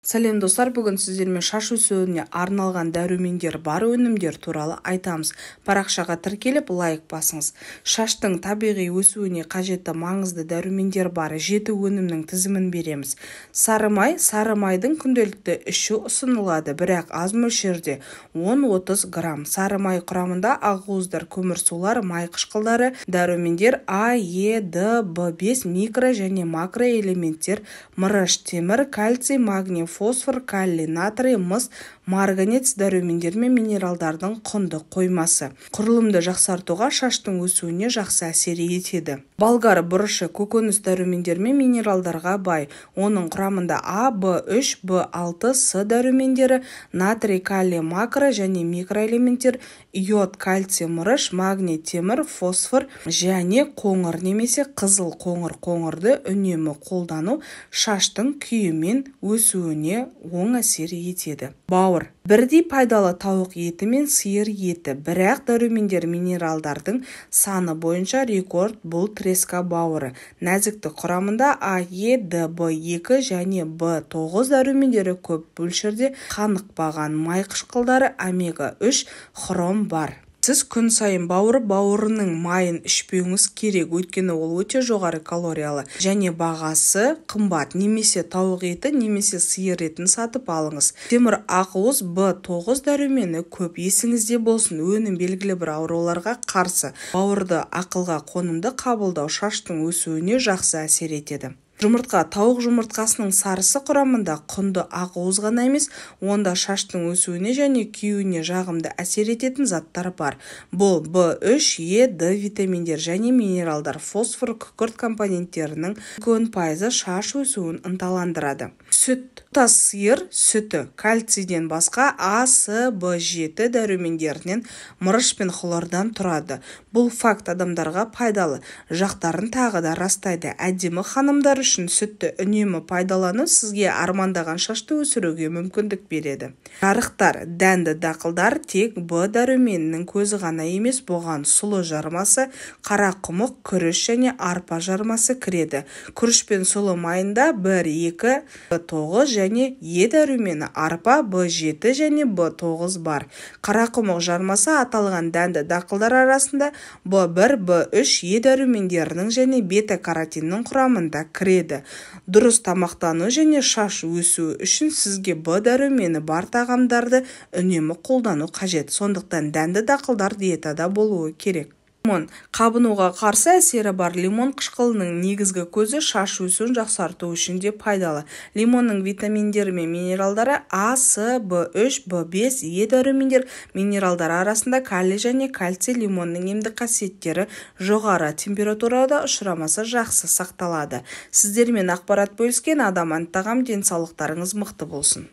Сәлем достар, бүгін сіздермен шаш өсуіне арналған дәрумендер бар өнімдер туралы айтамыз. Парақшаға тіркеліп лайк басыңыз. Шаштың табиғи өсуіне қажетті маңызды дәрумендер бар 7 өнімнің тізімін береміз. Сары майдың күнделікті ішу ұсынылады, бірақ аз мөлшерде 10-30 грамм. Сары май құрамында ақуыздар, көмірсулар, май қышқылдары, дәрумендер А, Е, Д, В5 микро және макро элементтер, мырыш, темір, кальций, магний, фосфор, калий, натрий, мыс, марганец, дәрумендер мен минералдардың құнды қоймасы. Құрылымды жақсартуға, шаштың өсуіне жақсы әсер етеді. Болгар бұрышы көкөніс дәрумендер мен минералдарға бай. Оның құрамында А, В3, В6, С дәрумендері, натрий, калий, макро және микроэлементтер, йод, кальций, мырыш, магний, темір, фосфор және қоңыр немесе қызыл қоңырды үнемі қолдану шаштың күйі мен өсуіне оң әсер етеді. Бауыр. Бірдей пайдалы тауық еті мен сиыр еті, бірақ дәрумендер минералдардың саны бойынша рекорд бұл треска бауыры. Нәзікті құрамында А, Е, Д, В2 және В9 дәрумендері көп мөлшерде қанықпаған, май қышқылдары омега-3, хром бар. Сіз күн сайын бауырының майын ішпеуіңіз керек, өйткені ол өте жоғары калориялы және бағасы қымбат. Немесе тауық еті немесе сиыр етін сатып алыңыз. Темір, ақуыз, В9 дәрумені көп. Есіңізде болсын, өнім белгілі бір ауруларға қарсы. Бауырды ақылға қонымды қабылдау шаштың өсуіне жақсы әсер етеді. Жұмыртқа. Тауық жұмыртқасының сарысы құрамында құнды ақуыз ғана емес, онда шаштың өсуіне және күйіне жағымды әсер ететін заттар бар. Бұл В3, Е, Д витаминдер және минералдар, фосфор, күкірт компоненттерінің 10% шаш өсуін ынталандырады. Сүт. Тұтас сиыр сүті кальцийден басқа А, С, В7 дәрумендерінен, мырыш пен хлордан тұрады. Бұл факт адамдарға пайдалы жақтарын тағы да растайды. Әдемі ханымдар үшін сүтті үнемі пайдалану сізге армандаған шашты өсіруге мүмкіндік береді. Жарықтар. Дәнді дақылдар тек В дәруменінің көзі ғана емес, бұған сұлы жармасы, қара құмық, күріш және арпа жармасы кіреді. Күріш пен сұлы майында 1-2, В9 және Е дәрумені, арпа, В7 және В9 бар. Қара құмық жармасы аталған дәнді дақылдар арасында В1, В3, Е дәрумендерінің және бета-каротиннің құрамында кіреді. Дұрыс тамақтану және шаш өсу үшін сізге В дәрумені бар тағамдарды үнемі қолдану қажет. Сондықтан дәнді дақылдар диетада болуы керек. Лимон. Қабынуға қарсы әсері бар. Лимон қышқылының негізгі көзі шаш өсуін жақсарту үшін де пайдалы. Лимонның витаминдері мен минералдары А, С, В3, В5, Е дәрумендер минералдар арасында калий және кальций. Лимонның емдік қасиеттері жоғары температурада ұшырамаса жақсы сақталады. Сіздермен ақпарат бөліскен Адам Антағам, денсаулықтарыңыз мықты болсын.